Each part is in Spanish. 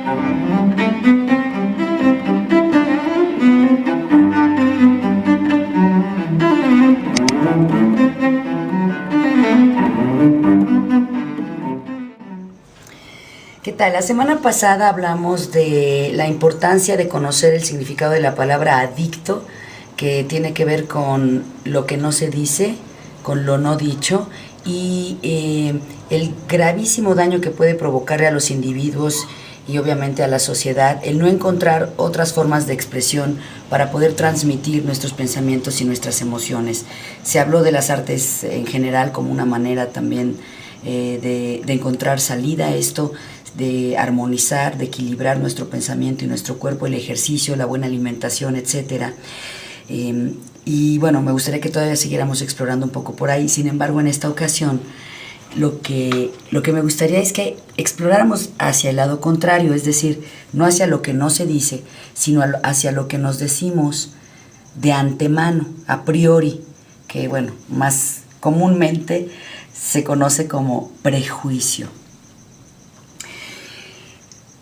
¿Qué tal? La semana pasada hablamos de la importancia de conocer el significado de la palabra adicto, que tiene que ver con lo que no se dice, con lo no dicho, y el gravísimo daño que puede provocarle a los individuos y obviamente a la sociedad el no encontrar otras formas de expresión para poder transmitir nuestros pensamientos y nuestras emociones. Se habló de las artes en general como una manera también de encontrar salida a esto, de armonizar, de equilibrar nuestro pensamiento y nuestro cuerpo, el ejercicio, la buena alimentación, etcétera. Y bueno, me gustaría que todavía siguiéramos explorando un poco por ahí. Sin embargo, en esta ocasión lo que me gustaría es que exploráramos hacia el lado contrario, es decir, no hacia lo que no se dice, sino hacia lo que nos decimos de antemano, a priori, que bueno, más comúnmente se conoce como prejuicio.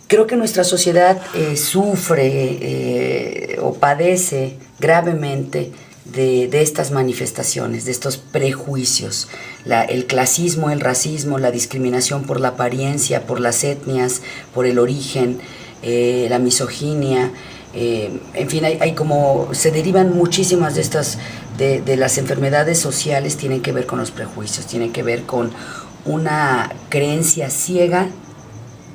Creo que nuestra sociedad sufre o padece gravemente de estas manifestaciones, de estos prejuicios. El clasismo, el racismo, la discriminación por la apariencia, por las etnias, por el origen, la misoginia, en fin, hay como se derivan muchísimas de estas, de las enfermedades sociales, tienen que ver con los prejuicios, tienen que ver con una creencia ciega,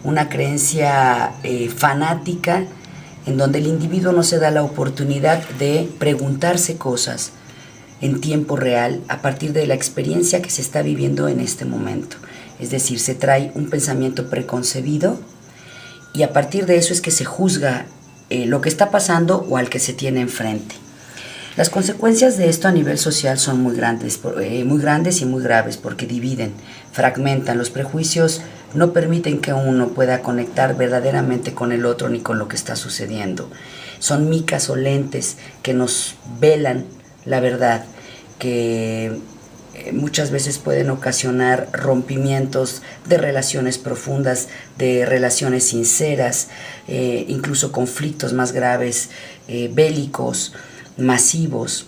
una creencia fanática, en donde el individuo no se da la oportunidad de preguntarse cosas en tiempo real a partir de la experiencia que se está viviendo en este momento. Es decir, se trae un pensamiento preconcebido y a partir de eso es que se juzga lo que está pasando o al que se tiene enfrente. Las consecuencias de esto a nivel social son muy grandes y muy graves, porque dividen, fragmentan. Los prejuicios no permiten que uno pueda conectar verdaderamente con el otro ni con lo que está sucediendo. Son micas o lentes que nos velan la verdad, que muchas veces pueden ocasionar rompimientos de relaciones profundas, de relaciones sinceras, incluso conflictos más graves, bélicos, masivos,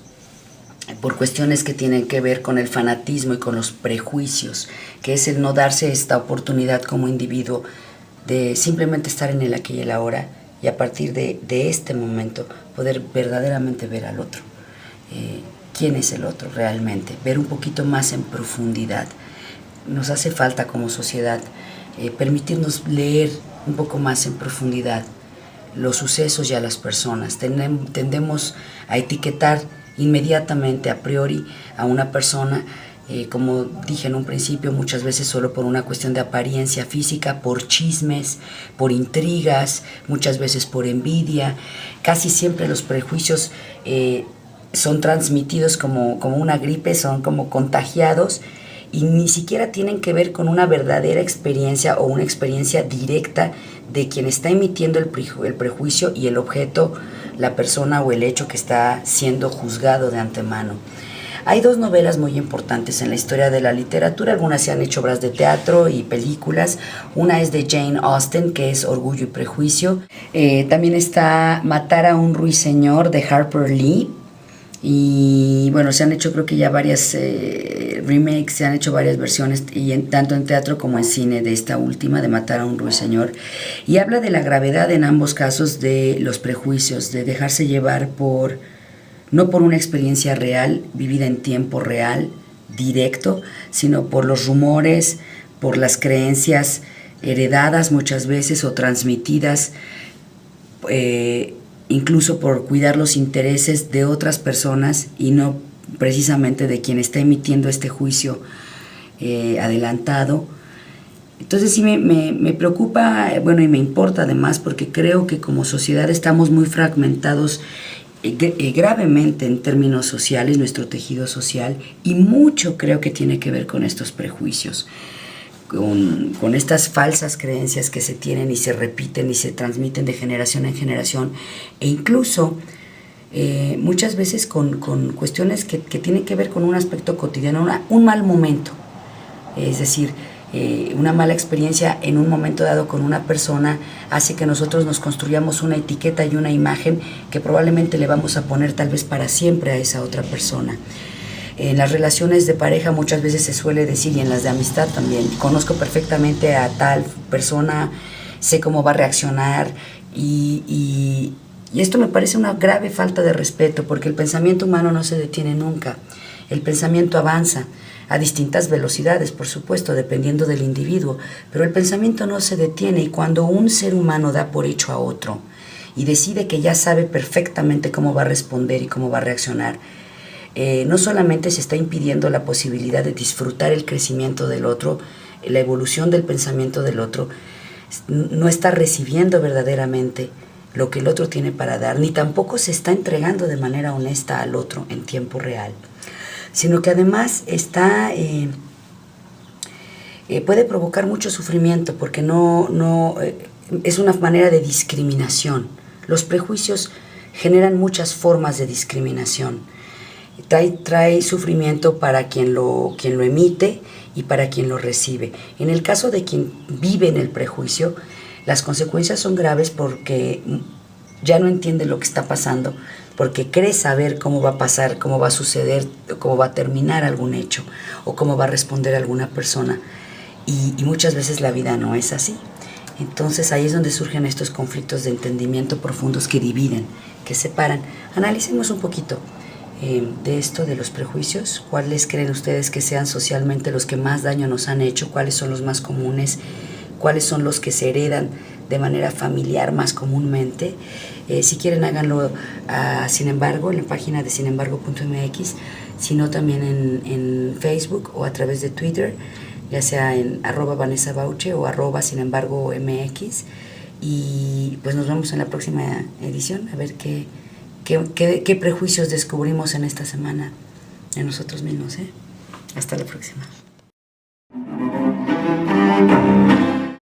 por cuestiones que tienen que ver con el fanatismo y con los prejuicios, que es el no darse esta oportunidad como individuo de simplemente estar en el aquí y el ahora, y a partir de este momento poder verdaderamente ver al otro. ¿Quién es el otro realmente? Ver un poquito más en profundidad. Nos hace falta como sociedad permitirnos leer un poco más en profundidad los sucesos y a las personas. Tendemos a etiquetar inmediatamente, a priori, a una persona, como dije en un principio, muchas veces solo por una cuestión de apariencia física, por chismes, por intrigas, muchas veces por envidia. Casi siempre los prejuicios son transmitidos como una gripe, son como contagiados, y ni siquiera tienen que ver con una verdadera experiencia o una experiencia directa de quien está emitiendo el prejuicio y el objeto, la persona o el hecho que está siendo juzgado de antemano. Hay dos novelas muy importantes en la historia de la literatura, algunas se han hecho obras de teatro y películas. Una es de Jane Austen, que es Orgullo y Prejuicio. También está Matar a un ruiseñor, de Harper Lee. Y bueno, se han hecho creo que ya varias remakes, se han hecho varias versiones, y tanto en teatro como en cine, de esta última, de Matar a un ruiseñor, y habla de la gravedad en ambos casos de los prejuicios, de dejarse llevar no por una experiencia real, vivida en tiempo real, directo, sino por los rumores, por las creencias heredadas muchas veces o transmitidas, incluso por cuidar los intereses de otras personas y no precisamente de quien está emitiendo este juicio adelantado. Entonces sí me preocupa, bueno, y me importa además, porque creo que como sociedad estamos muy fragmentados gravemente en términos sociales, nuestro tejido social, y mucho creo que tiene que ver con estos prejuicios. Con estas falsas creencias que se tienen y se repiten y se transmiten de generación en generación, e incluso muchas veces con cuestiones que tienen que ver con un aspecto cotidiano, un mal momento. Es decir, Una mala experiencia en un momento dado con una persona hace que nosotros nos construyamos una etiqueta y una imagen que probablemente le vamos a poner tal vez para siempre a esa otra persona. En las relaciones de pareja muchas veces se suele decir, y en las de amistad también, conozco perfectamente a tal persona, sé cómo va a reaccionar, y esto me parece una grave falta de respeto, porque el pensamiento humano no se detiene nunca. El pensamiento avanza a distintas velocidades, por supuesto, dependiendo del individuo, pero el pensamiento no se detiene, y cuando un ser humano da por hecho a otro y decide que ya sabe perfectamente cómo va a responder y cómo va a reaccionar, no solamente se está impidiendo la posibilidad de disfrutar el crecimiento del otro, la evolución del pensamiento del otro, no está recibiendo verdaderamente lo que el otro tiene para dar, ni tampoco se está entregando de manera honesta al otro en tiempo real, sino que además puede provocar mucho sufrimiento, porque es una manera de discriminación. Los prejuicios generan muchas formas de discriminación. Trae sufrimiento para quien lo emite y para quien lo recibe. En el caso de quien vive en el prejuicio, las consecuencias son graves porque ya no entiende lo que está pasando, porque cree saber cómo va a pasar, cómo va a suceder, cómo va a terminar algún hecho o cómo va a responder alguna persona. Y muchas veces la vida no es así. Entonces ahí es donde surgen estos conflictos de entendimiento profundos que dividen, que separan. Analicemos un poquito de esto, de los prejuicios. ¿Cuáles creen ustedes que sean socialmente los que más daño nos han hecho? ¿Cuáles son los más comunes? ¿Cuáles son los que se heredan de manera familiar más comúnmente? Si quieren, háganlo Sin Embargo, en la página de sinembargo.mx, sino también en Facebook o a través de Twitter, ya sea en @VanessaBauche o @sinembargomx. Y pues nos vemos en la próxima edición a ver qué prejuicios descubrimos en esta semana en nosotros mismos. Hasta la próxima.